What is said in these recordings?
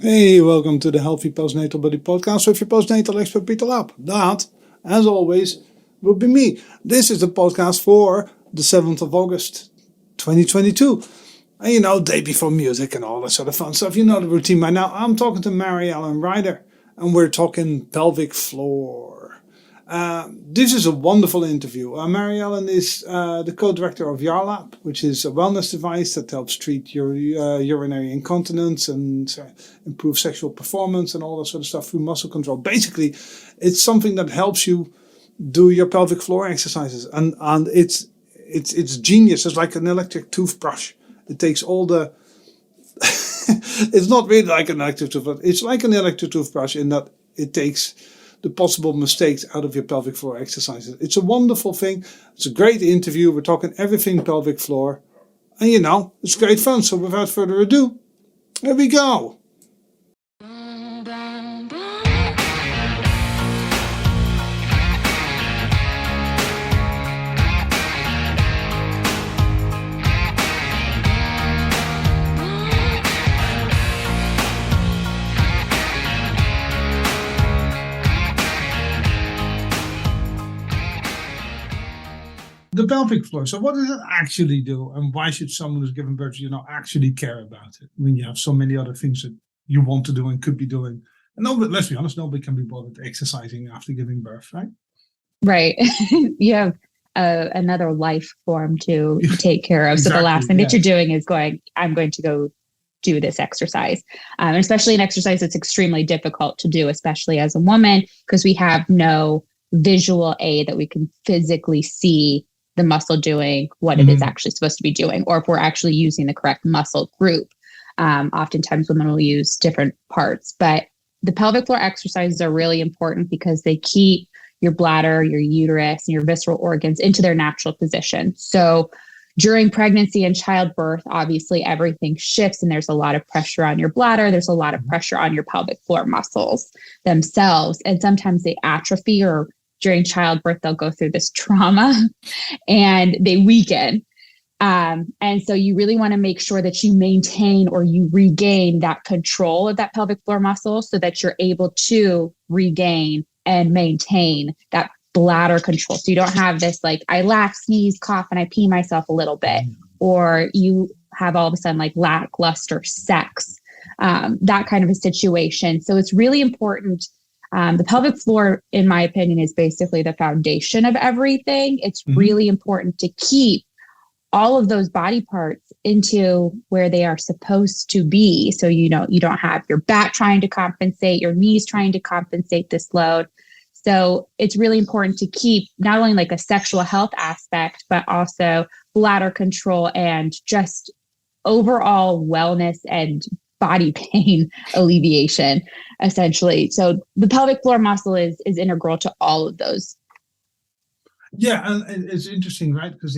Hey, welcome to the Healthy Postnatal Body Podcast with your postnatal expert Peter Lap. That, as always, will be me. This is the podcast for the 7th of August, 2022. And day before music and all that sort of fun stuff. You know the routine by now. I'm talking to MaryEllen Reider, and we're talking pelvic floor. This is a wonderful interview. MaryEllen is the co-director of Yarlap, which is a wellness device that helps treat urinary incontinence and improve sexual performance and all that sort of stuff through muscle control. Basically, it's something that helps you do your pelvic floor exercises, and it's genius. It's like an electric toothbrush. It takes all the it's not really like an electric toothbrush. It's like an electric toothbrush in that it takes the possible mistakes out of your pelvic floor exercises. It's a wonderful thing. It's a great interview. We're talking everything pelvic floor. And it's great fun. So without further ado, here we go. The pelvic floor. So what does it actually do, and why should someone who's given birth, actually care about it when you have so many other things that you want to do and could be doing? And let's be honest, nobody can be bothered exercising after giving birth, right? Right. You have another life form to take care of. Exactly, so the last thing that you're doing is I'm going to go do this exercise. And especially an exercise that's extremely difficult to do, especially as a woman, because we have no visual aid that we can physically see the muscle doing what it is actually supposed to be doing, or if we're actually using the correct muscle group. Oftentimes women will use different parts, but the pelvic floor exercises are really important because they keep your bladder, your uterus, and your visceral organs into their natural position. So during pregnancy and childbirth, obviously everything shifts and there's a lot of pressure on your bladder. There's a lot of pressure on your pelvic floor muscles themselves. And sometimes they atrophy, or during childbirth, they'll go through this trauma and they weaken. And so you really want to make sure that you maintain or you regain that control of that pelvic floor muscle so that you're able to regain and maintain that bladder control. So you don't have this I laugh, sneeze, cough, and I pee myself a little bit, or you have all of a sudden lackluster sex, that kind of a situation. So it's really important. The pelvic floor, in my opinion, is basically the foundation of everything. It's really important to keep all of those body parts into where they are supposed to be. So, you don't have your back trying to compensate, your knees trying to compensate this load. So it's really important to keep not only a sexual health aspect, but also bladder control and just overall wellness and body pain alleviation, essentially. So the pelvic floor muscle is integral to all of those. Yeah, and it's interesting, right? Because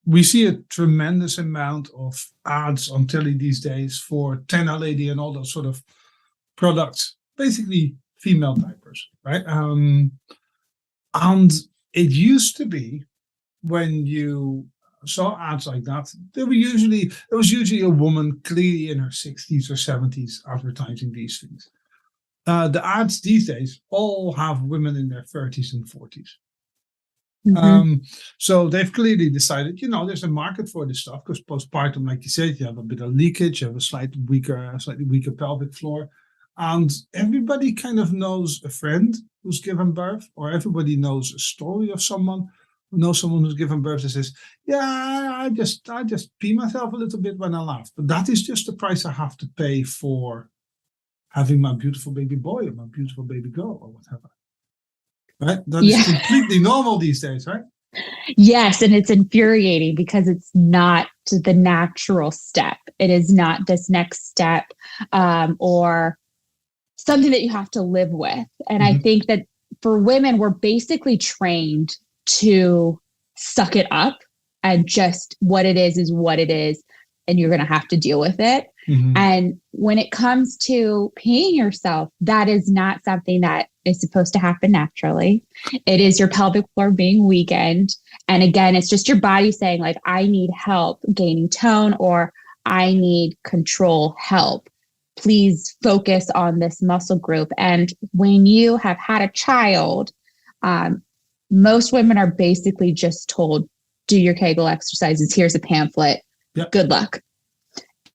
we see a tremendous amount of ads on telly these days for Tena Lady and all those sort of products, basically female diapers, right? And it used to be when you saw ads like that, there was usually a woman clearly in her 60s or 70s advertising these things. The ads these days all have women in their 30s and 40s. So they've clearly decided, there's a market for this stuff because postpartum, like you said, you have a bit of leakage, you have a slightly weaker pelvic floor, and everybody kind of knows a friend who's given birth, or everybody knows a story of someone who knows someone who's given birth and says, yeah, I just pee myself a little bit when I laugh, but that is just the price I have to pay for having my beautiful baby boy or my beautiful baby girl or whatever. Right? That is completely normal these days, right? Yes, and it's infuriating because it's not the natural step. It is not this next step or something that you have to live with. And I think that for women, we're basically trained to suck it up and just what it is what it is, and you're going to have to deal with it. And when it comes to peeing yourself, that is not something that is supposed to happen naturally. It is your pelvic floor being weakened. And again, it's just your body saying I need help gaining tone, or I need control help please focus on this muscle group. And when you have had a child, most women are basically just told, do your Kegel exercises. Here's a pamphlet. Yep. Good luck.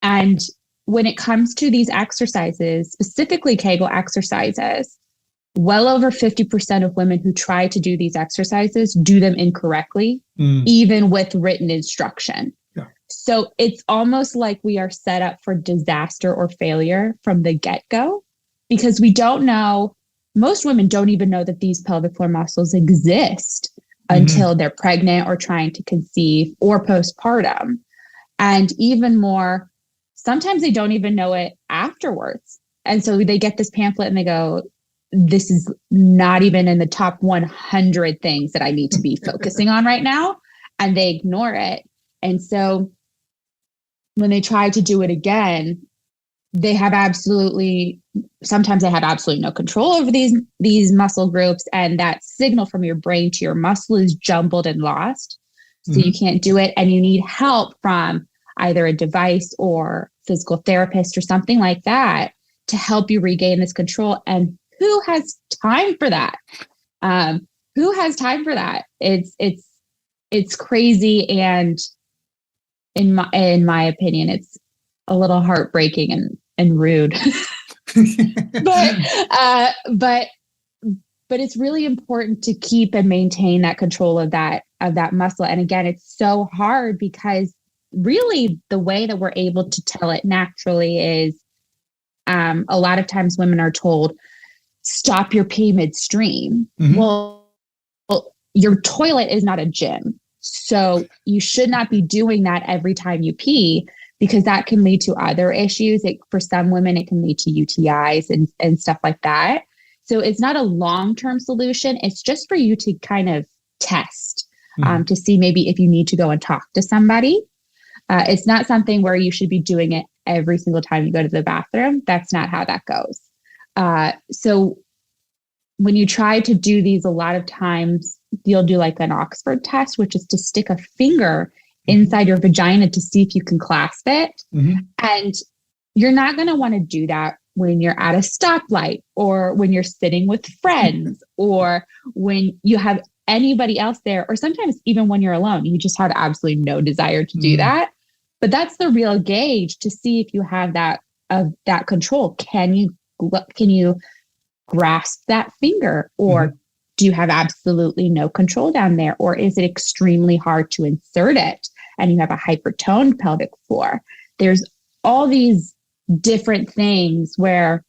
And when it comes to these exercises, specifically Kegel exercises, well over 50% of women who try to do these exercises do them incorrectly, even with written instruction. Yeah. So it's almost like we are set up for disaster or failure from the get-go, because we don't know, most women don't even know that these pelvic floor muscles exist until they're pregnant or trying to conceive or postpartum. And even more, sometimes they don't even know it afterwards. And so they get this pamphlet and they go, this is not even in the top 100 things that I need to be focusing on right now. And they ignore it. And so when they try to do it again, sometimes they have absolutely no control over these muscle groups. And that signal from your brain to your muscle is jumbled and lost. So you can't do it. And you need help from either a device or physical therapist or something like that to help you regain this control. And who has time for that? Who has time for that? It's crazy. And in my opinion, it's a little heartbreaking and rude. but it's really important to keep and maintain that control of that muscle. And again, it's so hard because really the way that we're able to tell it naturally is a lot of times women are told, stop your pee midstream. Well, your toilet is not a gym. So you should not be doing that every time you pee, because that can lead to other issues. For some women, it can lead to UTIs and stuff like that. So it's not a long-term solution. It's just for you to kind of test to see maybe if you need to go and talk to somebody. It's not something where you should be doing it every single time you go to the bathroom. That's not how that goes. So when you try to do these, a lot of times you'll do like an Oxford test, which is to stick a finger inside your vagina to see if you can clasp it. And you're not going to want to do that when you're at a stoplight or when you're sitting with friends or when you have anybody else there, or sometimes even when you're alone. You just have absolutely no desire to do that. But that's the real gauge to see if you have that control. Can you grasp that finger, or do you have absolutely no control down there? Or is it extremely hard to insert it and you have a hypertoned pelvic floor? There's all these different things where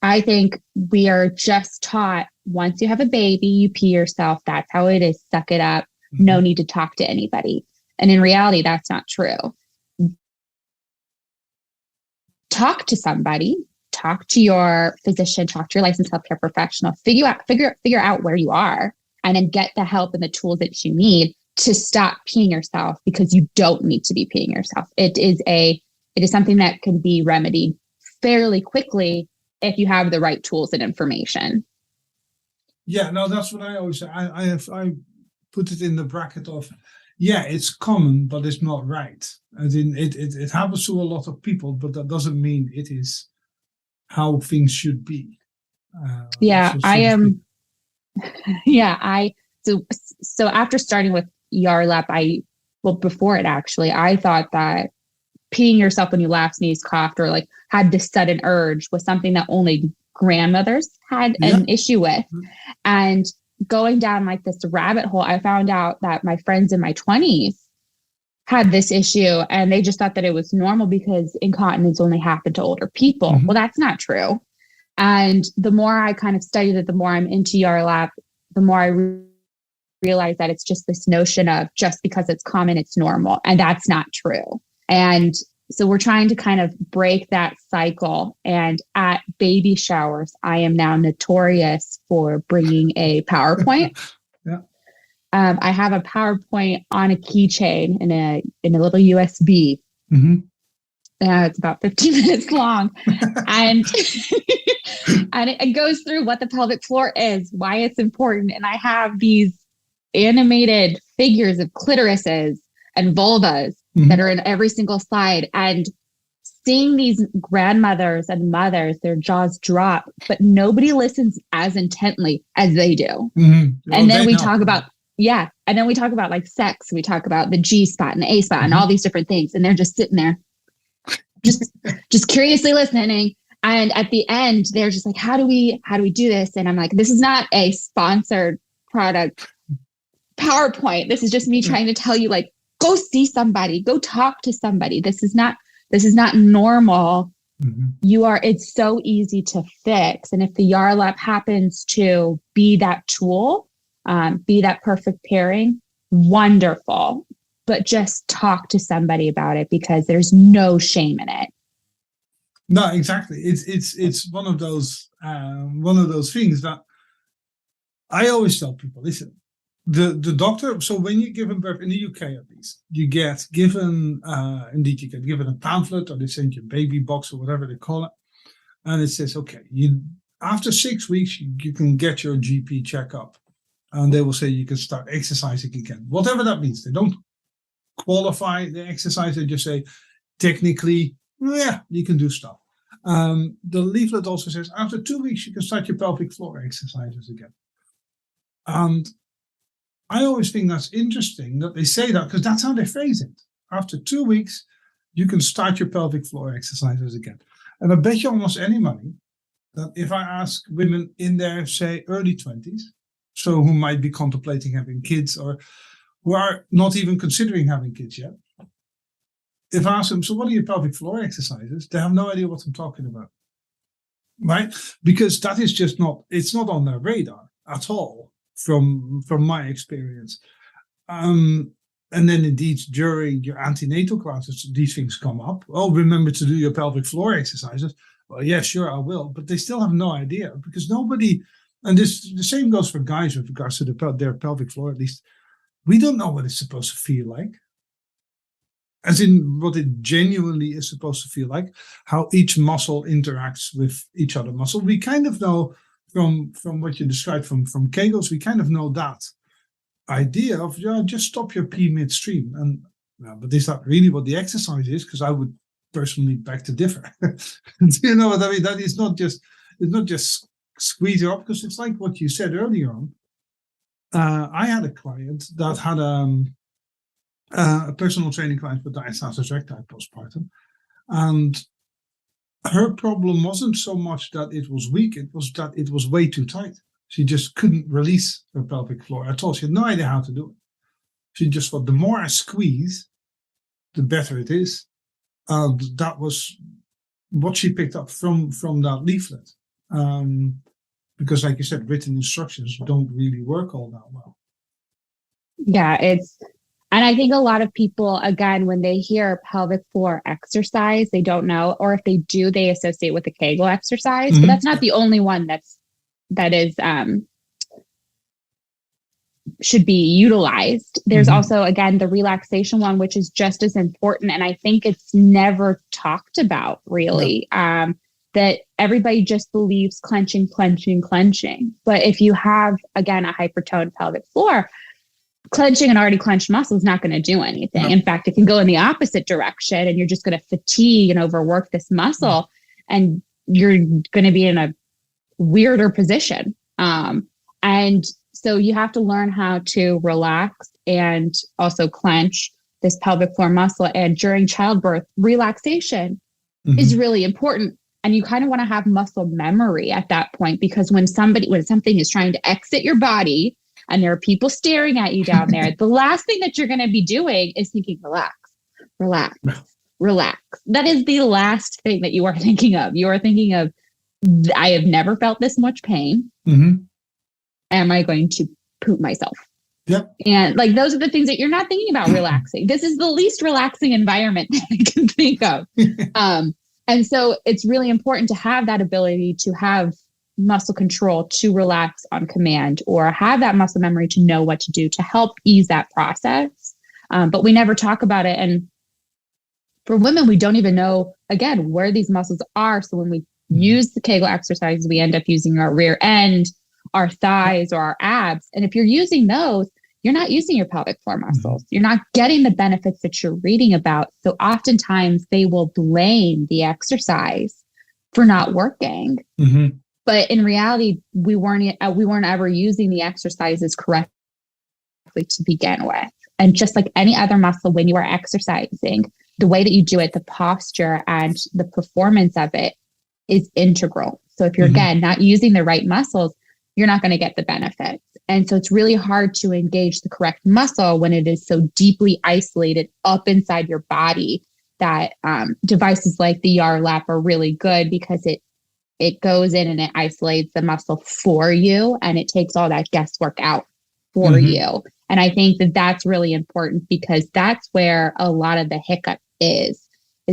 I think we are just taught, once you have a baby, you pee yourself. That's how it is. Suck it up. No need to talk to anybody. And in reality, that's not true. Talk to somebody. Talk to your physician, talk to your licensed healthcare professional, figure out where you are, and then get the help and the tools that you need to stop peeing yourself, because you don't need to be peeing yourself. It is something that can be remedied fairly quickly if you have the right tools and information. Yeah, no, that's what I always say. I put it in the bracket of, yeah, it's common, but it's not right. As in, it happens to a lot of people, but that doesn't mean it is how things should be. So after starting with Yarlap, before it actually, I thought that peeing yourself when you laugh, sneeze, coughed, or like had this sudden urge was something that only grandmothers had an issue with. And going down like this rabbit hole, I found out that my friends in my 20s had this issue and they just thought that it was normal because incontinence only happened to older people. Well, that's not true. And the more I kind of studied it, the more I'm into Yarlap, the more I realize that it's just this notion of just because it's common, it's normal. And that's not true. And so we're trying to kind of break that cycle. And at baby showers, I am now notorious for bringing a PowerPoint. I have a PowerPoint on a keychain in a little USB. It's about 15 minutes long. And and it goes through what the pelvic floor is, why it's important. And I have these animated figures of clitorises and vulvas that are in every single slide. And seeing these grandmothers and mothers, their jaws drop, but nobody listens as intently as they do. Mm-hmm. And then we talk about, and then we talk about like sex. We talk about the G spot and the A spot and all these different things. And they're just sitting there, just curiously listening. And at the end, they're just like, how do we do this? And I'm like, this is not a sponsored product PowerPoint. This is just me trying to tell you, like, go see somebody, go talk to somebody. This is not normal. It's so easy to fix. And if the Yarlap happens to be that tool, be that perfect pairing, wonderful. But just talk to somebody about it, because there's no shame in it. No, exactly. It's one of those things that I always tell people. Listen, the doctor. So when you give birth in the UK, at least, you get given a pamphlet, or they send you a baby box or whatever they call it, and it says, okay, after 6 weeks you can get your GP checkup, and they will say you can start exercising again, whatever that means. They don't qualify the exercise. They just say, technically, yeah, you can do stuff. The leaflet also says after 2 weeks you can start your pelvic floor exercises again. And I always think that's interesting that they say that, because that's how they phrase it. After 2 weeks, you can start your pelvic floor exercises again. And I bet you almost any money that if I ask women in their, say, early 20s, so who might be contemplating having kids or who are not even considering having kids yet, if I ask them, so what are your pelvic floor exercises? They have no idea what I'm talking about, right? Because that is just it's not on their radar at all from my experience. And then indeed, during your antenatal classes, these things come up. Oh, remember to do your pelvic floor exercises. Well, yeah, sure, I will. But they still have no idea, because nobody, and the same goes for guys with regards to their pelvic floor, at least. We don't know what it's supposed to feel like. As in what it genuinely is supposed to feel like, how each muscle interacts with each other muscle. We kind of know from what you described from Kegels, we kind of know that idea of, just stop your pee midstream. And but is that really what the exercise is? Because I would personally beg to differ. Do you know what I mean? That is it's not just squeeze it up, because it's like what you said earlier on. I had a client that had a personal training client with diastasis recti postpartum, and her problem wasn't so much that it was weak, it was that it was way too tight. She just couldn't release her pelvic floor at all. She had no idea how to do it. She just thought, the more I squeeze, the better it is. And that was what she picked up from that leaflet. Because like you said, written instructions don't really work all that well. Yeah, and I think a lot of people, again, when they hear pelvic floor exercise, they don't know, or if they do, they associate with the Kegel exercise. But that's not the only one that is should be utilized. There's also, again, the relaxation one, which is just as important. And I think it's never talked about really. No. That everybody just believes clenching. But if you have, again, a hypertoned pelvic floor, clenching an already clenched muscle is not going to do anything. No. In fact, it can go in the opposite direction, and you're just going to fatigue and overwork this muscle, and you're going to be in a weirder position. And so you have to learn how to relax and also clench this pelvic floor muscle. And during childbirth, relaxation is really important. And you kind of want to have muscle memory at that point, because when something is trying to exit your body and there are people staring at you down there, the last thing that you're going to be doing is thinking, relax. That is the last thing that you are thinking of. You are thinking of, I have never felt this much pain. Am I going to poop myself? Yep. And like, those are the things that you're not thinking about relaxing. This is the least relaxing environment that I can think of. And so it's really important to have that ability to have muscle control, to relax on command, or have that muscle memory to know what to do to help ease that process. But we never talk about it. And for women, we don't even know, again, where these muscles are. So when we use the Kegel exercises, we end up using our rear end, our thighs, or our abs. And if you're using those, you're not using your pelvic floor muscles. You're not getting the benefits that you're reading about. So oftentimes they will blame the exercise for not working. But in reality, we weren't ever using the exercises correctly to begin with. And just like any other muscle, when you are exercising, the way that you do it, the posture and the performance of it is integral. So if you're, again, not using the right muscles, you're not going to get the benefits. And so it's really hard to engage the correct muscle when it is so deeply isolated up inside your body that devices like the Yarlap are really good because it goes in and it isolates the muscle for you, and it takes all that guesswork out for you. And I think that that's really important, because that's where a lot of the hiccup is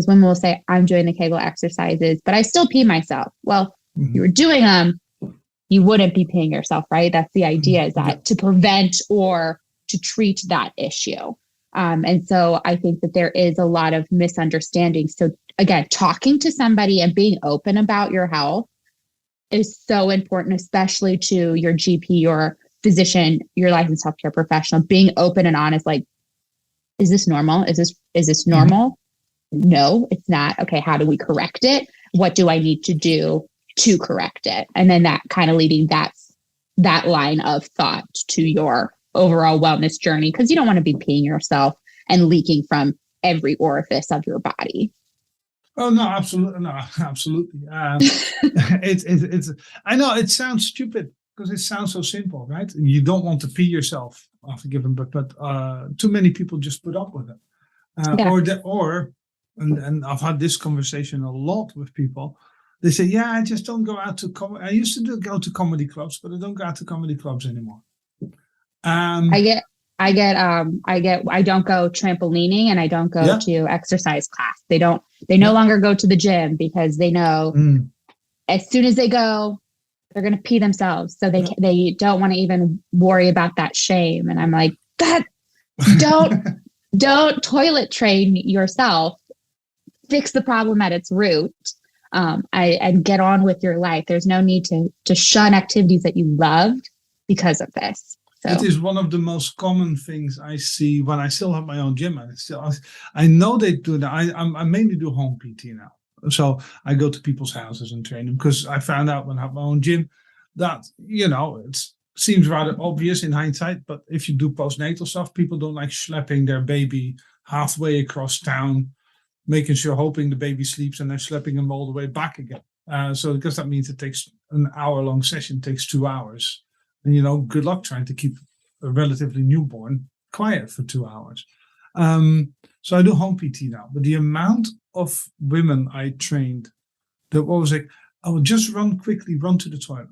when we'll say, I'm doing the Kegel exercises, but I still pee myself. Well, you were doing them, you wouldn't be peeing yourself, right? That's the idea, is that to prevent or to treat that issue. And so I think that there is a lot of misunderstanding. So again, talking to somebody and being open about your health is so important, especially to your GP, your physician, your licensed healthcare professional. Being open and honest, like, is this normal? Is this normal? No, it's not. Okay, how do we correct it? What do I need to do to correct it? And then that kind of leading that line of thought to your overall wellness journey, because you don't want to be peeing yourself and leaking from every orifice of your body. Oh no, absolutely, no, absolutely. It's. I know it sounds stupid because it sounds so simple, right? You don't want to pee yourself after giving, but too many people just put up with it, and I've had this conversation a lot with people. They say, "Yeah, I just don't go out to I used to go to comedy clubs, but I don't go out to comedy clubs anymore." I don't go trampolining, and I don't go to exercise class. They no longer go to the gym because they know as soon as they go, they're going to pee themselves. So they don't want to even worry about that shame. And I'm like, don't toilet train yourself. Fix the problem at its root. And get on with your life. There's no need to shun activities that you loved because of this. So. It is one of the most common things I see when I still have my own gym. And I know they do that. I mainly do home PT now. So I go to people's houses and train them, because I found out when I have my own gym that, it seems rather obvious in hindsight. But if you do postnatal stuff, people don't like schlepping their baby halfway across town, making sure, hoping the baby sleeps, and then schlepping them all the way back again. So because that means it takes an hour-long session, takes 2 hours. And, good luck trying to keep a relatively newborn quiet for 2 hours. So I do home PT now. But the amount of women I trained that was like, I would just run to the toilet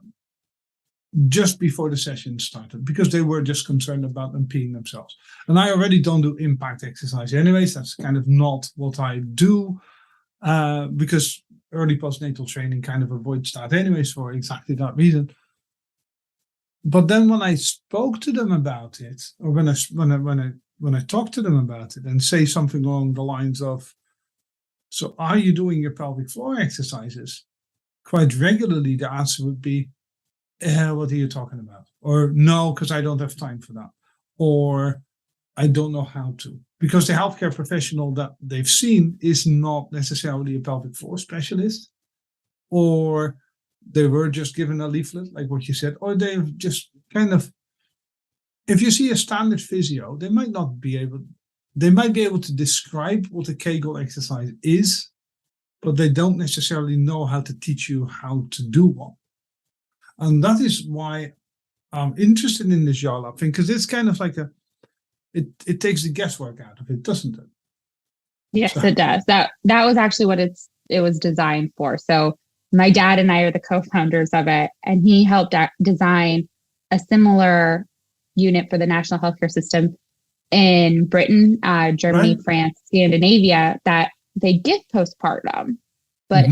just before the session started, because they were just concerned about them peeing themselves. And I already don't do impact exercise anyways. That's kind of not what I do, because early postnatal training kind of avoids that anyways for exactly that reason. But then when I spoke to them about it, or when I talked to them about it and say something along the lines of, so are you doing your pelvic floor exercises? Quite regularly, the answer would be, what are you talking about? Or no, because I don't have time for that. Or I don't know how to. Because the healthcare professional that they've seen is not necessarily a pelvic floor specialist, or they were just given a leaflet, like what you said, or they've just kind of, if you see a standard physio, they might be able to describe what a Kegel exercise is, but they don't necessarily know how to teach you how to do one. And that is why I'm interested in this Yarlap thing, because it's kind of like it takes the guesswork out of it, doesn't it? Yes, it does. That was actually what it was designed for. So my dad and I are the co-founders of it, and he helped design a similar unit for the national healthcare system in Britain, Germany, right, France, Scandinavia, that they give postpartum, but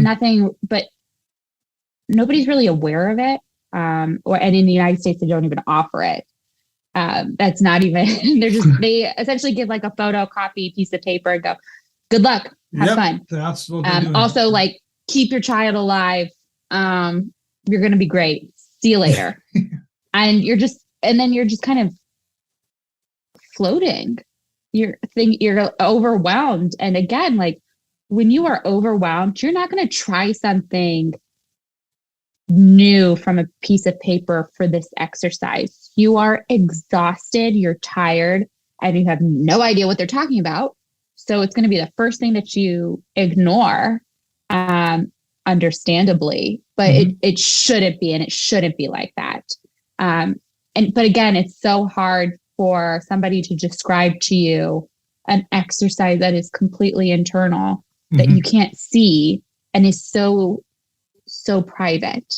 nobody's really aware of it. And in the United States, they don't even offer it. That's not even, they essentially give like a photocopy piece of paper and go, good luck, have fun. That's what they're doing. Also, like, keep your child alive. You're going to be great. See you later. And then you're just kind of floating. You're overwhelmed. And again, like when you are overwhelmed, you're not going to try something new from a piece of paper for this exercise. You are exhausted, you're tired, and you have no idea what they're talking about. So it's going to be the first thing that you ignore, understandably, but it shouldn't be, and it shouldn't be like that. But again, it's so hard for somebody to describe to you an exercise that is completely internal, that you can't see, and is so private.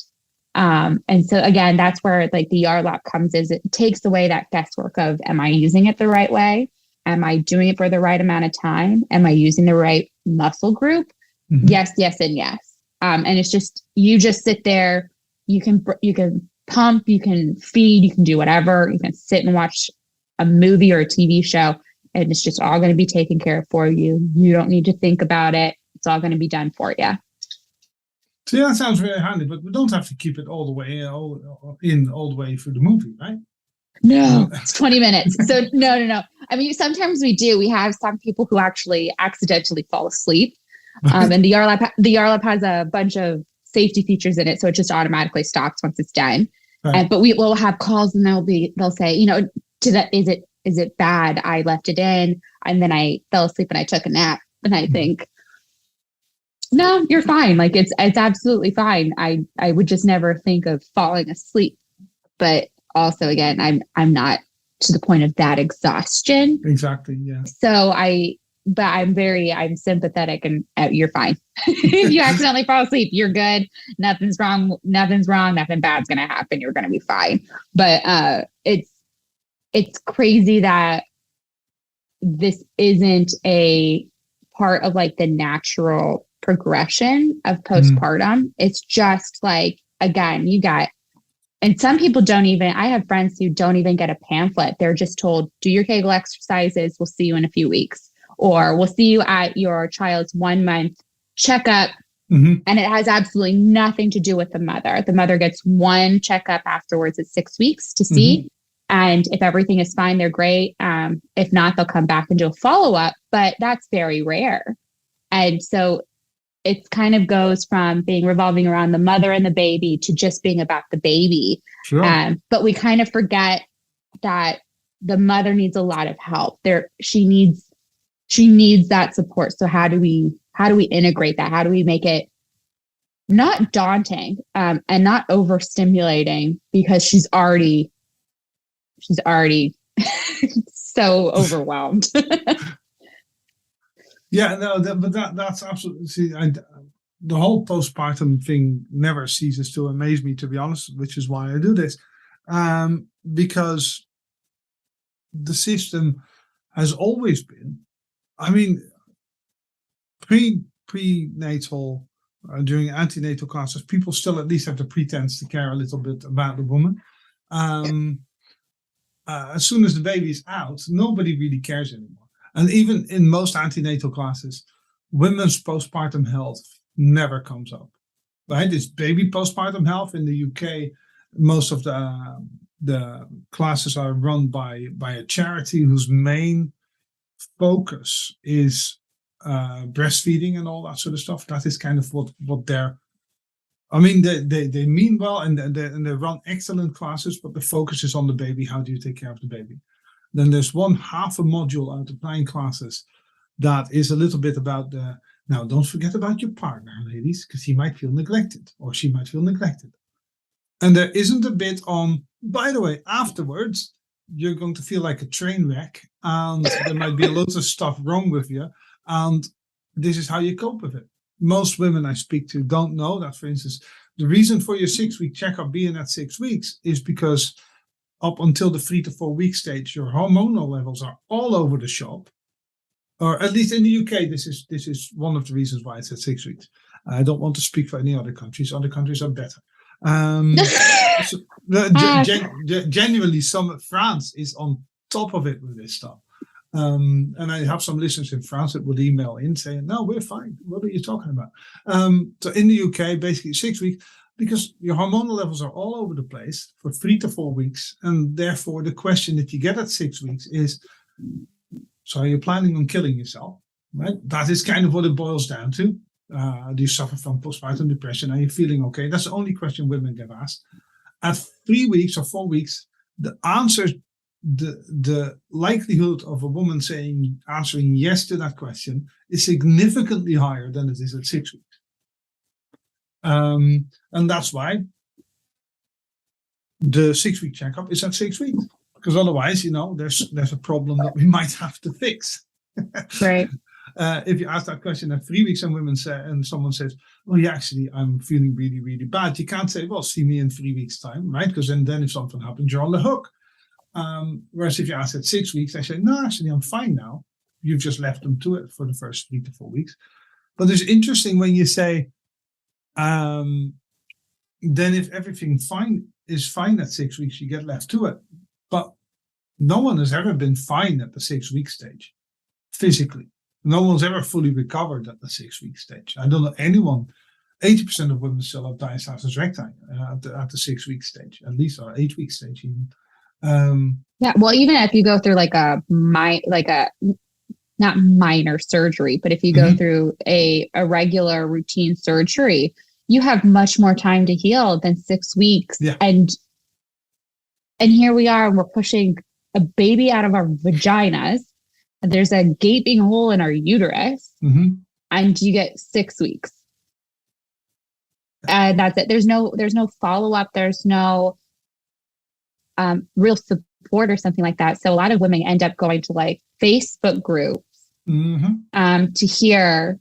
And so again, that's where like the Yarlap comes, is it takes away that guesswork of, am I using it the right way? Am I doing it for the right amount of time? Am I using the right muscle group? Yes, yes, and yes. And it's just, you just sit there, you can pump, you can feed, you can do whatever, you can sit and watch a movie or a TV show, and it's just all going to be taken care of for you. You don't need to think about it. It's all going to be done for you. So yeah, that sounds really handy, but we don't have to keep it all the way all the way through the movie, right? No, it's 20 minutes. So no. I mean, sometimes we do. We have some people who actually accidentally fall asleep. And the Yarlap has a bunch of safety features in it, so it just automatically stops once it's done. Right. But we will have calls, and they'll say, is it bad? I left it in, and then I fell asleep and I took a nap, and I think, no, you're fine. Like it's absolutely fine. I would just never think of falling asleep. But also, again, I'm not to the point of that exhaustion. Exactly. Yeah. So I'm sympathetic, and you're fine. If you accidentally fall asleep, you're good. Nothing's wrong. Nothing bad's going to happen. You're going to be fine. But it's crazy that this isn't a part of like the natural progression of postpartum. It's just like, again, and some people I have friends who don't even get a pamphlet. They're just told, do your Kegel exercises. We'll see you in a few weeks. Or we'll see you at your child's 1 month checkup. And it has absolutely nothing to do with the mother. The mother gets one checkup afterwards at 6 weeks to see. And if everything is fine, they're great. If not, they'll come back and do a follow-up, but that's very rare. And so it kind of goes from being revolving around the mother and the baby to just being about the baby. Sure. But we kind of forget that the mother needs a lot of help. She needs that support. So how do we integrate that? How do we make it not daunting and not overstimulating, because she's already so overwhelmed. Yeah, no, that's absolutely. See, the whole postpartum thing never ceases to amaze me, to be honest, which is why I do this, because the system has always been. I mean, prenatal, during antenatal classes, people still at least have the pretense to care a little bit about the woman. As soon as the baby is out, nobody really cares anymore. And even in most antenatal classes, women's postpartum health never comes up. Right? It's baby postpartum health in the UK. Most of the classes are run by a charity whose main focus is breastfeeding and all that sort of stuff. That is kind of what they're. I mean, they mean well, and they run excellent classes, but the focus is on the baby. How do you take care of the baby? Then there's half a module out of 9 classes that is a little bit about now don't forget about your partner, ladies, because he might feel neglected or she might feel neglected. And there isn't a bit on, by the way, afterwards, you're going to feel like a train wreck, and there might be loads of stuff wrong with you, and this is how you cope with it. Most women I speak to don't know that, for instance, the reason for your 6-week checkup being at 6 weeks is because up until the 3 to 4 week stage, your hormonal levels are all over the shop. Or at least in the UK, this is one of the reasons why it's at 6 weeks. I don't want to speak for any other countries. Other countries are better. Genuinely, France is on top of it with this stuff. And I have some listeners in France that would email in saying, no, we're fine. What are you talking about? So in the UK, basically 6 weeks, because your hormonal levels are all over the place for 3 to 4 weeks. And therefore, the question that you get at 6 weeks is, So are you planning on killing yourself? Right? That is kind of what it boils down to. Do you suffer from postpartum depression? Are you feeling okay? That's the only question women get asked. At 3 weeks or 4 weeks, the answer, the likelihood of a woman answering yes to that question is significantly higher than it is at 6 weeks. And that's why the 6-week checkup is at 6 weeks, because otherwise, there's a problem that we might have to fix. Right. If you ask that question at 3 weeks and someone says, "Oh yeah, actually, I'm feeling really, really bad," you can't say, "Well, see me in 3 weeks' time," right? Because then if something happens, you're on the hook. Whereas if you ask at 6 weeks, they say, "No, actually, I'm fine now." You've just left them to it for the first 3 to 4 weeks. But it's interesting when you say, then if everything is fine at 6 weeks, you get left to it. But no one has ever been fine at the 6-week stage, physically. No one's ever fully recovered at the 6-week stage. I don't know anyone. 80% of women still have diastasis recti at the 6-week stage, at least, or 8-week stage even. Yeah, well, even if you go through not minor surgery, but if you go through a regular routine surgery, you have much more time to heal than 6 weeks. Yeah. And here we are, we're pushing a baby out of our vaginas. There's a gaping hole in our uterus, and you get 6 weeks. And that's it. There's no follow-up. There's no real support or something like that. So a lot of women end up going to like Facebook groups to hear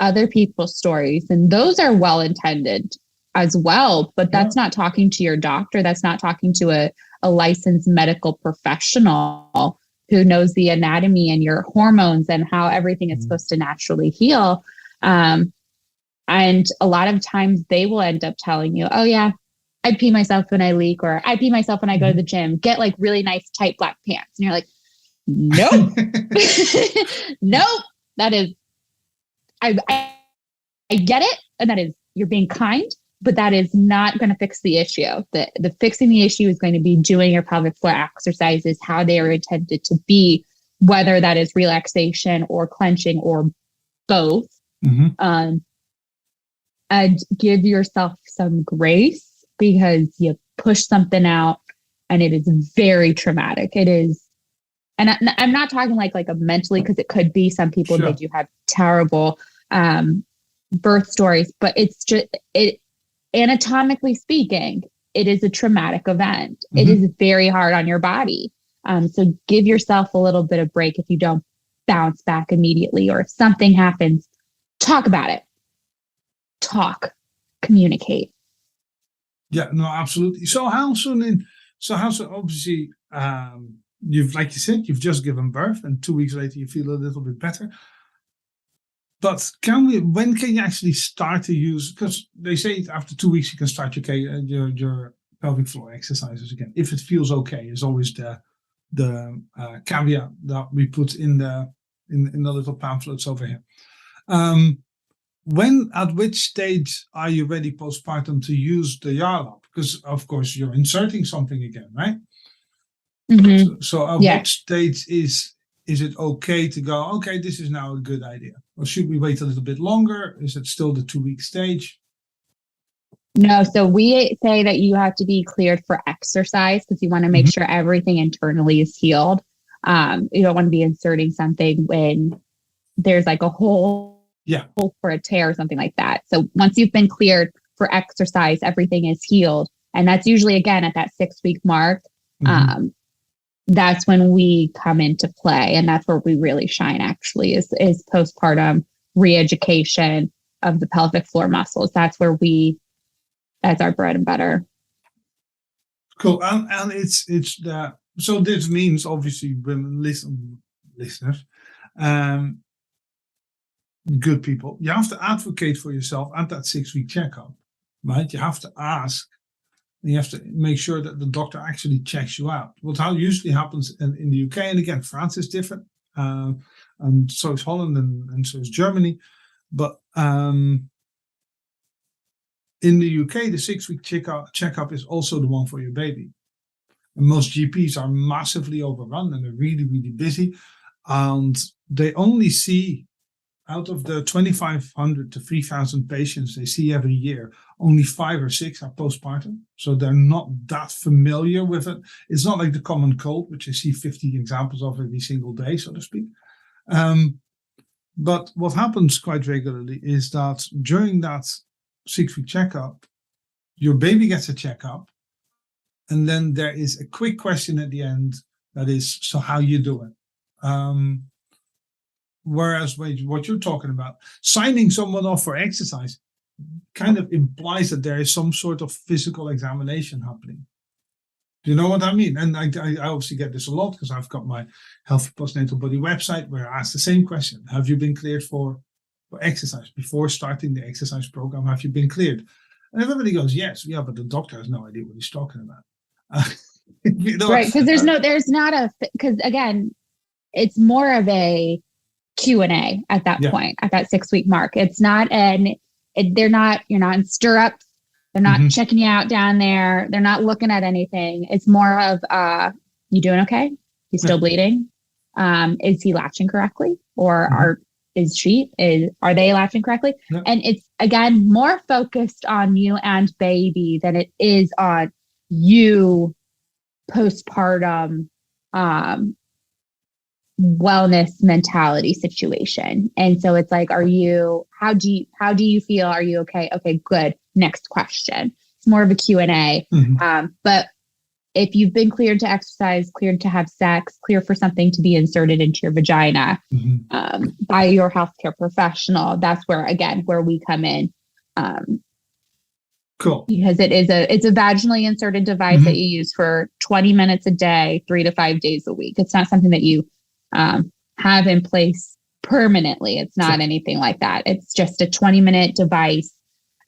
other people's stories. And those are well-intended as well, but that's not talking to your doctor. That's not talking to a licensed medical professional who knows the anatomy and your hormones and how everything is supposed to naturally heal. And a lot of times they will end up telling you, "Oh yeah, I pee myself when I leak," or "I pee myself when I go to the gym. Get like really nice tight black pants." And you're like, "Nope." Nope. That is, I get it. And that is, you're being kind, but that is not going to fix the issue. The fixing the issue is going to be doing your pelvic floor exercises, how they are intended to be, whether that is relaxation or clenching or both. And give yourself some grace, because you push something out and it is very traumatic. It is. And I'm not talking like a mentally, because it could be, some people, they do have terrible birth stories, but it's just, anatomically speaking, it is a traumatic event. It is very hard on your body. So give yourself a little bit of break if you don't bounce back immediately, or if something happens, talk about it. Communicate. Yeah, no, absolutely. So how soon obviously, like you said, you've just given birth, and 2 weeks later you feel a little bit better. But when can you actually start to use, because they say after 2 weeks you can start your pelvic floor exercises again, if it feels okay, is always the caveat that we put in the little pamphlets over here. At which stage are you ready postpartum to use the Yarlap? Because of course you're inserting something again, right? So at what stage is it okay to go, okay, this is now a good idea? Or should we wait a little bit longer? Is it still the 2-week stage? No, so we say that you have to be cleared for exercise, because you want to make sure everything internally is healed. You don't want to be inserting something when there's like a hole for a tear or something like that. So once you've been cleared for exercise, everything is healed. And that's usually, again, at that 6-week mark. That's when we come into play. And that's where we really shine, actually, is postpartum re-education of the pelvic floor muscles. That's our bread and butter. Cool. And it's so this means, obviously, women, listeners, good people, you have to advocate for yourself at that 6-week checkup, right? You have to ask. You have to make sure that the doctor actually checks you out. How usually happens in the UK, and again, France is different, and so is Holland, and so is Germany. But in the UK, the 6-week checkup is also the one for your baby. And most GPs are massively overrun and they're really, really busy. And they only see, out of the 2,500 to 3,000 patients they see every year, only 5 or 6 are postpartum. So they're not that familiar with it. It's not like the common cold, which I see 50 examples of every single day, so to speak. But what happens quite regularly is that during that 6-week checkup, your baby gets a checkup. And then there is a quick question at the end that is, so how you doing? Whereas what you're talking about, signing someone off for exercise kind of implies that there is some sort of physical examination happening. Do you know what I mean? And I obviously get this a lot because I've got my Healthy Postnatal Body website where I ask the same question. Have you been cleared for exercise? Before starting the exercise program, have you been cleared? And everybody goes, yes. Yeah, but the doctor has no idea what he's talking about. Right, because because again, it's more of a Q&A at that point, at that 6-week mark. It's not you're not in stirrups. They're not checking you out down there. They're not looking at anything. It's more of, you doing okay? You still bleeding? Is he latching correctly? Or are they latching correctly? And it's, again, more focused on you and baby than it is on you postpartum wellness mentality situation. And so it's like, how do you feel? Are you okay? Okay, good. Next question. It's more of a Q&A. But if you've been cleared to exercise, cleared to have sex, clear for something to be inserted into your vagina by your healthcare professional, that's where we come in. Cool. Because it's a vaginally inserted device that you use for 20 minutes a day, 3 to 5 days a week. It's not something that you have in place permanently. It's not anything like that. It's just a 20-minute device,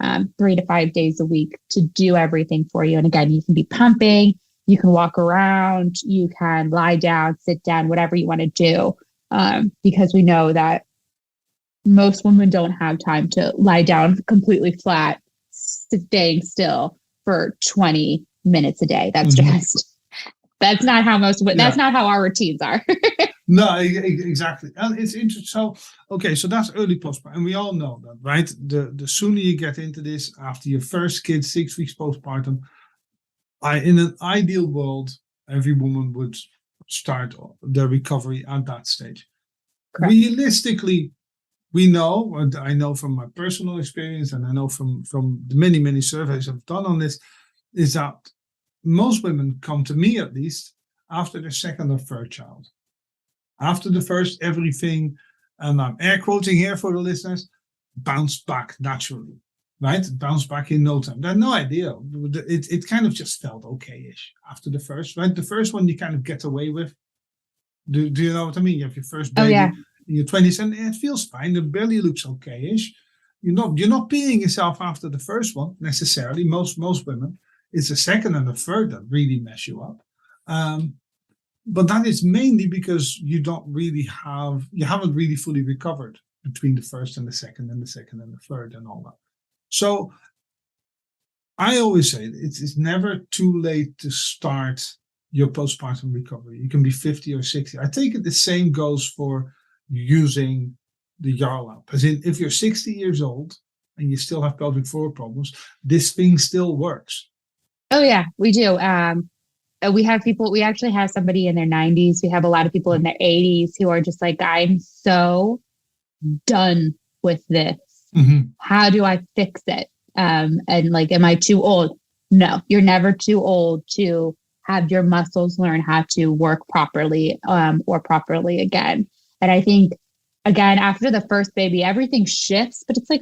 3 to 5 days a week to do everything for you. And again, you can be pumping, you can walk around, you can lie down, sit down, whatever you want to do. Because we know that most women don't have time to lie down completely flat, staying still for 20 minutes a day. That's that's not how that's not how our routines are. No, exactly. And it's interesting. So that's early postpartum. And we all know that, right? The sooner you get into this, after your first kid, 6 weeks postpartum, in an ideal world, every woman would start their recovery at that stage. Correct. Realistically, we know, and I know from my personal experience, and I know from the many, many surveys I've done on this, is that most women come to me, at least, after their second or third child. After the first, everything, and I'm air quoting here for the listeners, bounced back naturally, right? Bounced back in no time. They had no idea. It kind of just felt okay-ish after the first, right? The first one you kind of get away with. Do you know what I mean? You have your first baby in your 20s, and it feels fine. It barely looks okay-ish. You're not peeing yourself after the first one necessarily. Most women. It's the second and the third that really mess you up. But that is mainly because you haven't really fully recovered between the first and the second and the third and all that. So I always say it's never too late to start your postpartum recovery. You can be 50 or 60. I take it the same goes for using the Yarlap. As in, if you're 60 years old and you still have pelvic floor problems, this thing still works. Oh yeah, we do. We actually have somebody in their 90s. We have a lot of people in their 80s who are just like, I'm so done with this. How do I fix it? And like, am I too old? No, you're never too old to have your muscles learn how to work properly, or properly again. And I think, again, after the first baby, everything shifts, but it's like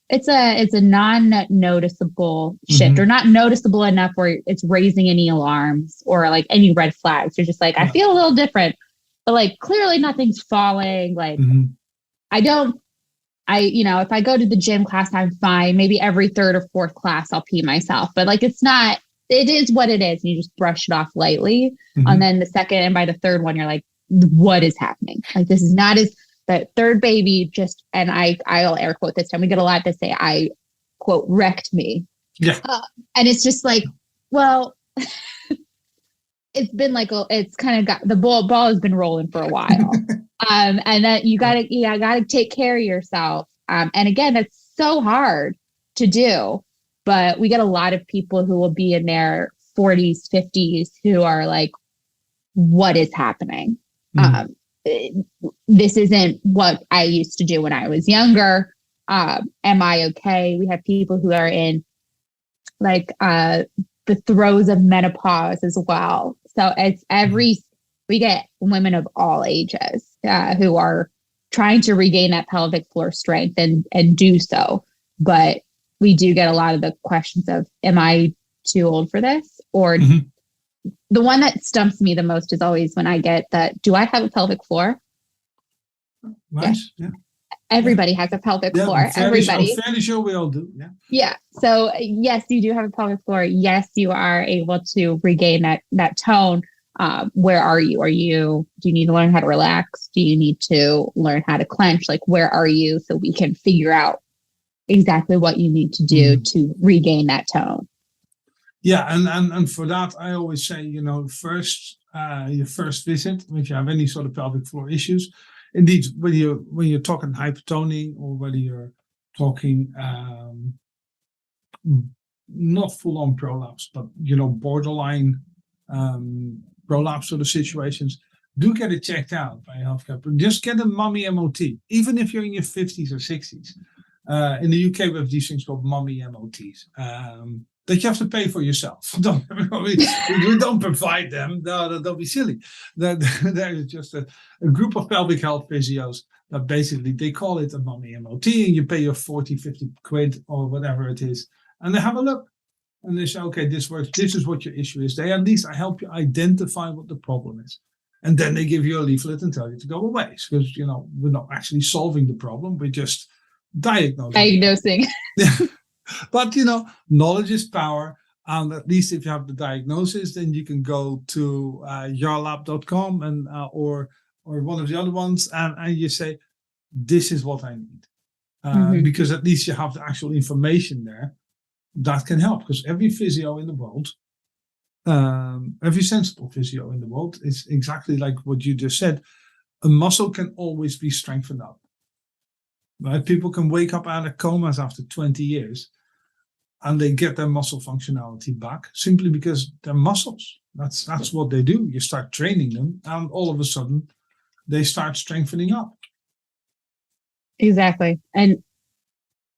it's a non-noticeable shift, or not noticeable enough where it's raising any alarms or like any red flags. You're just like, I feel a little different, but like clearly nothing's falling. Like if I go to the gym class, I'm fine. Maybe every third or fourth class I'll pee myself, but like, it is what it is. And you just brush it off lightly. And then the second, and by the third one, you're like, what is happening? Like, this is not as, the third baby just, and I'll air quote this time, we get a lot to say, I quote, wrecked me. Yeah. And it's just like, well, it's been like it's kind of got the ball has been rolling for a while. And that you gotta take care of yourself. And again, that's so hard to do. But we get a lot of people who will be in their 40s, 50s who are like, what is happening? This isn't what I used to do when I was younger. Am I okay? We have people who are in like the throes of menopause as well. So it's we get women of all ages who are trying to regain that pelvic floor strength and do so. But we do get a lot of the questions of, am I too old for this? Or the one that stumps me the most is always when I get that, do I have a pelvic floor? Nice. Yeah. Everybody has a pelvic floor. Everybody. I'm fairly sure we all do. Yeah. Yeah. So yes, you do have a pelvic floor. Yes, you are able to regain that tone. Where are you? Do you need to learn how to relax? Do you need to learn how to clench? Like, where are you? So we can figure out exactly what you need to do to regain that tone. Yeah. And for that, I always say, your first visit, if you have any sort of pelvic floor issues, indeed, when you're talking hypertoning or whether you're talking not full-on prolapse, but borderline prolapse sort of situations, do get it checked out by a healthcare. But just get a mummy MOT, even if you're in your 50s or 60s. In the UK, we have these things called mummy MOTs. That you have to pay for yourself. We don't provide them. No, don't be silly. There is just a group of pelvic health physios that basically, they call it a mummy MOT, and you pay your 40, 50 quid or whatever it is. And they have a look. And they say, okay, this works. This is what your issue is. They at least help you identify what the problem is. And then they give you a leaflet and tell you to go away. Because, we're not actually solving the problem. We're just diagnosing. Yeah. But, knowledge is power. And at least if you have the diagnosis, then you can go to yarlap.com and or one of the other ones, and you say, this is what I need. Because at least you have the actual information there that can help. Because every physio in the world, every sensible physio in the world, is exactly like what you just said. A muscle can always be strengthened up. Right? People can wake up out of comas after 20 years and they get their muscle functionality back simply because they're muscles. That's what they do. You start training them and all of a sudden they start strengthening up. Exactly. And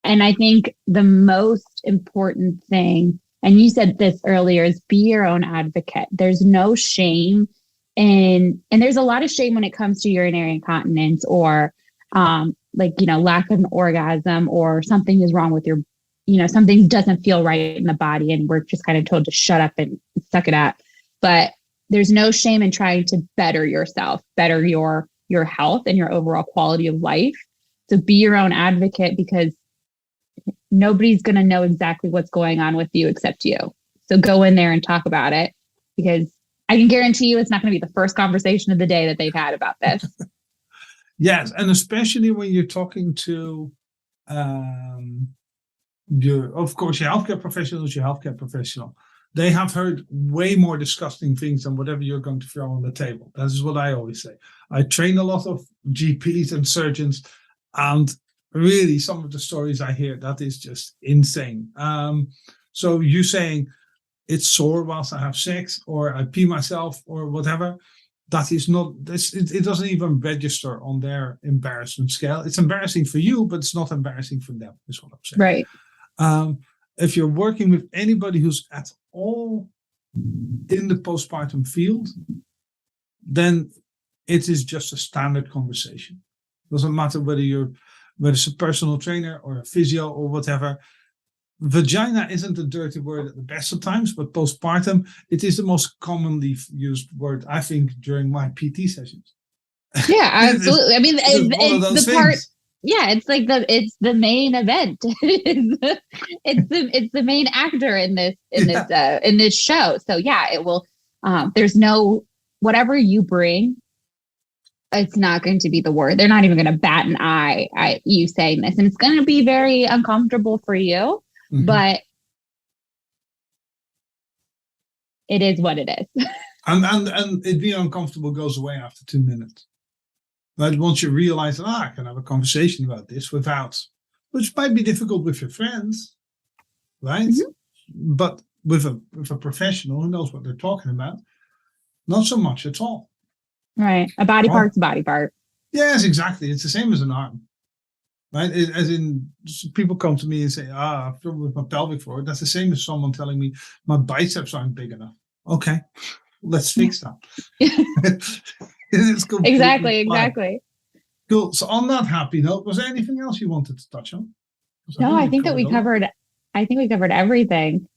I think the most important thing, and you said this earlier, is be your own advocate. There's no shame and there's a lot of shame when it comes to urinary incontinence or lack of an orgasm, or something is wrong with your, something doesn't feel right in the body and we're just kind of told to shut up and suck it up. But there's no shame in trying to better yourself, better your health and your overall quality of life. So be your own advocate, because nobody's going to know exactly what's going on with you except you. So go in there and talk about it, because I can guarantee you it's not going to be the first conversation of the day that they've had about this. Yes, and especially when you're talking to your healthcare professional. They have heard way more disgusting things than whatever you're going to throw on the table. That is what I always say. I train a lot of GPs and surgeons, and really some of the stories I hear, that is just insane. So you saying it's sore whilst I have sex, or I pee myself, or whatever, that is not this. It doesn't even register on their embarrassment scale. It's embarrassing for you, but it's not embarrassing for them, is what I'm saying. Right. If you're working with anybody who's at all in the postpartum field, then it is just a standard conversation. Doesn't matter whether it's a personal trainer or a physio or whatever. Vagina isn't a dirty word at the best of times, but postpartum, it is the most commonly used word, I think, during my PT sessions. Yeah, absolutely. I mean, it's the part. Things. Yeah, it's like it's the main event. it's the main actor in this show. So yeah, it will. There's no, whatever you bring, it's not going to be the word. They're not even going to bat an eye at you saying this, and it's going to be very uncomfortable for you. Mm-hmm. But it is what it is. And it being uncomfortable goes away after 2 minutes. But once you realize that, I can have a conversation about this which might be difficult with your friends, right? Mm-hmm. But with a professional who knows what they're talking about, not so much at all. Right. A body part's a body part. Yes, exactly. It's the same as an arm. Right? As in, people come to me and say, I feel with my pelvic floor. That's the same as someone telling me my biceps aren't big enough. Okay, let's fix that. Exactly. Cool. So on that happy note, was there anything else you wanted to touch on? No, I think we covered everything.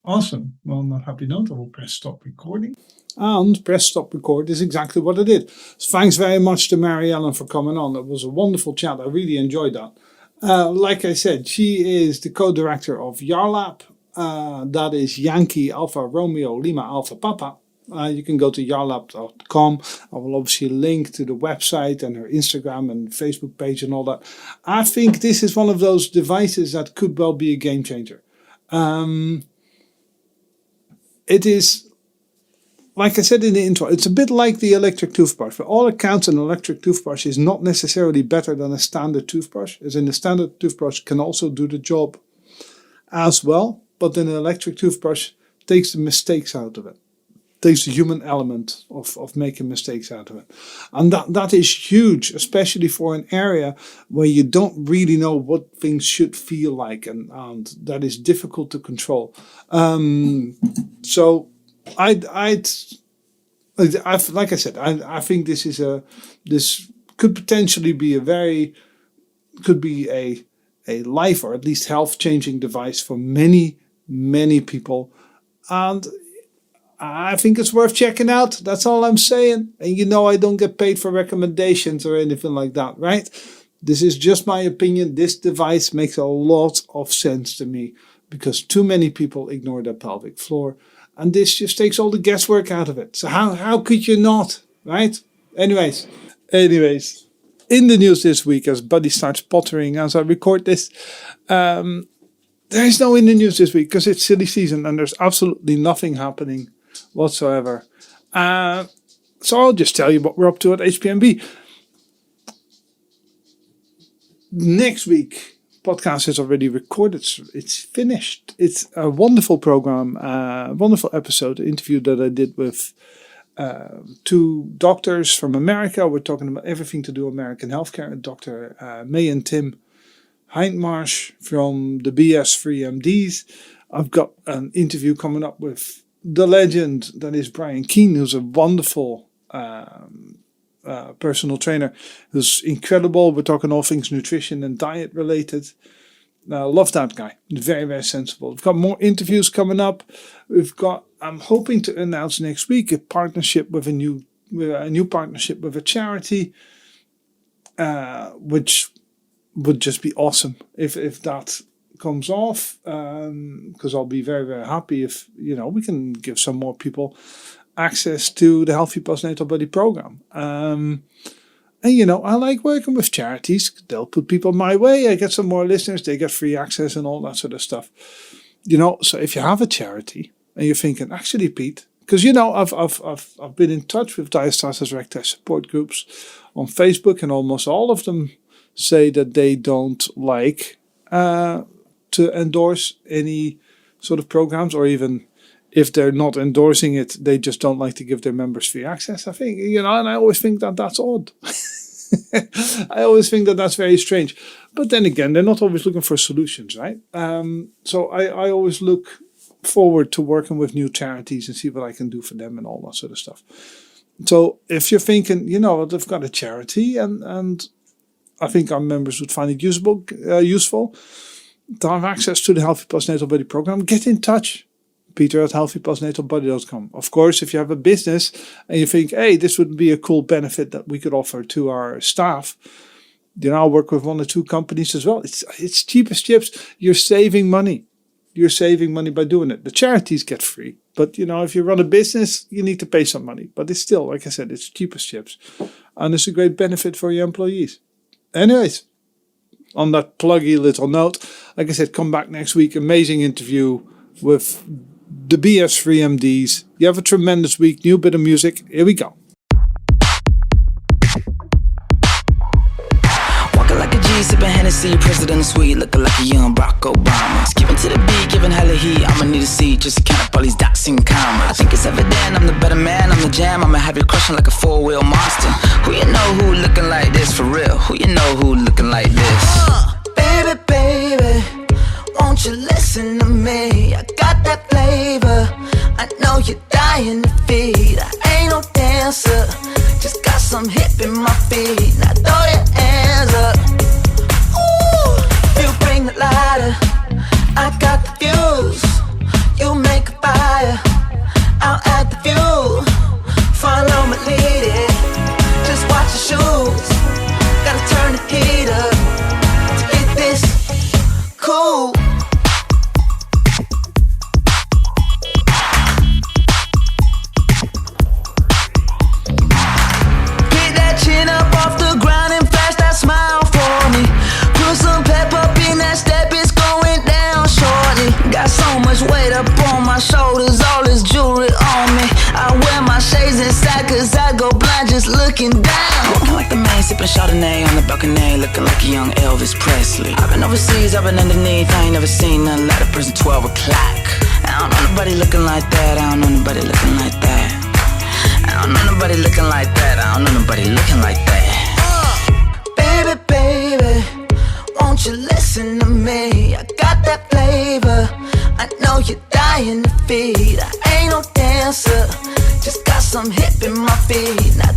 Awesome. Well, on that happy note, I will press stop recording. And press stop record is exactly what I did. So thanks very much to MaryEllen for coming on. It was a wonderful chat. I really enjoyed that. Like I said, she is the co-director of Yarlap. That is Yankee Alpha Romeo Lima Alpha Papa. You can go to yarlap.com. I will obviously link to the website and her Instagram and Facebook page and all that. I think this is one of those devices that could well be a game changer. It is, like I said in the intro, it's a bit like the electric toothbrush. For all accounts, an electric toothbrush is not necessarily better than a standard toothbrush, as in a standard toothbrush can also do the job as well, but then an electric toothbrush takes the mistakes out of it. Takes the human element of making mistakes out of it. And that is huge, especially for an area where you don't really know what things should feel like, and that is difficult to control. So like I said, I think this could potentially be a life or at least health changing device for many, many people. And I think it's worth checking out. That's all I'm saying. And I don't get paid for recommendations or anything like that, right? This is just my opinion. This device makes a lot of sense to me because too many people ignore their pelvic floor. And this just takes all the guesswork out of it. So how could you not, right? Anyways, in the news this week, as Buddy starts pottering as I record this, there is no in the news this week because it's silly season and there's absolutely nothing happening whatsoever. So I'll just tell you what we're up to at HPNB. Next week, podcast is already recorded. It's finished. It's a wonderful program, wonderful episode, interview that I did with two doctors from America. We're talking about everything to do with American healthcare. Dr. May and Tim Hindmarsh from the BS3MDs. I've got an interview coming up with the legend that is Brian Keane, who's a wonderful personal trainer who's incredible. We're talking all things nutrition and diet related. Love that guy. Very, very sensible. We've got more interviews coming up. I'm hoping to announce next week a partnership with a new partnership with a charity, which would just be awesome if that comes off, because I'll be very, very happy if we can give some more people access to the Healthy Postnatal Body program. And I like working with charities. They'll put people my way. I get some more listeners. They get free access and all that sort of stuff. So if you have a charity and you're thinking, actually, Pete, because I've been in touch with diastasis recti support groups on Facebook, and almost all of them say that they don't like to endorse any sort of programs, or even if they're not endorsing it, they just don't like to give their members free access. I think, and I always think that that's odd. I always think that that's very strange. But then again, they're not always looking for solutions, right? So I always look forward to working with new charities and see what I can do for them and all that sort of stuff. So if you're thinking, they've got a charity and I think our members would find it useful to have access to the Healthy Postnatal Body program, get in touch. Peter at healthypostnatalbody.com. Of course, if you have a business and you think, hey, this would be a cool benefit that we could offer to our staff, I'll work with 1 or 2 companies as well. It's cheap as chips. You're saving money. You're saving money by doing it. The charities get free. But, if you run a business, you need to pay some money. But it's still, like I said, it's cheap as chips. And it's a great benefit for your employees. Anyways, on that pluggy little note, like I said, come back next week. Amazing interview with the BS3MDs. You have a tremendous week. New bit of music. Here we go. Like a G, sipping Hennessy, president of sweet, looking like a young Barack Obama. Skipping to the beat, giving hella heat. I'ma need a seat just to count up all these dots and commas. I think it's evident I'm the better man, I'm the jam. I'ma have you crushing like a four-wheel monster. Who you know who looking like this for real? Who you know who looking like this? Baby, baby, won't you listen to me? I got that flavor, I know you're dying to feed. I ain't no dancer, just got some hip in my feet. Now throw your hands up. Ooh, you bring the lighter, I got the fuse. You make a fire, I'll add the fuel. Follow my lead, just watch your shoes. Gotta turn the heat up to get this cool. Chin up off the ground and flash that smile for me. Put some pep up in that step, it's going down shortly. Got so much weight up on my shoulders, all this jewelry on me. I wear my shades inside cause I go blind just looking down. Walking like the man, sipping Chardonnay on the balcony, looking like a young Elvis Presley. I've been overseas, I've been underneath, I ain't never seen nothing like a person 12 o'clock. I don't know nobody looking like that, I don't know nobody looking like that. I don't know nobody looking like that. I don't know nobody looking like that. Baby, baby, won't you listen to me? I got that flavor, I know you're dying to feed. I ain't no dancer, just got some hip in my feet. Now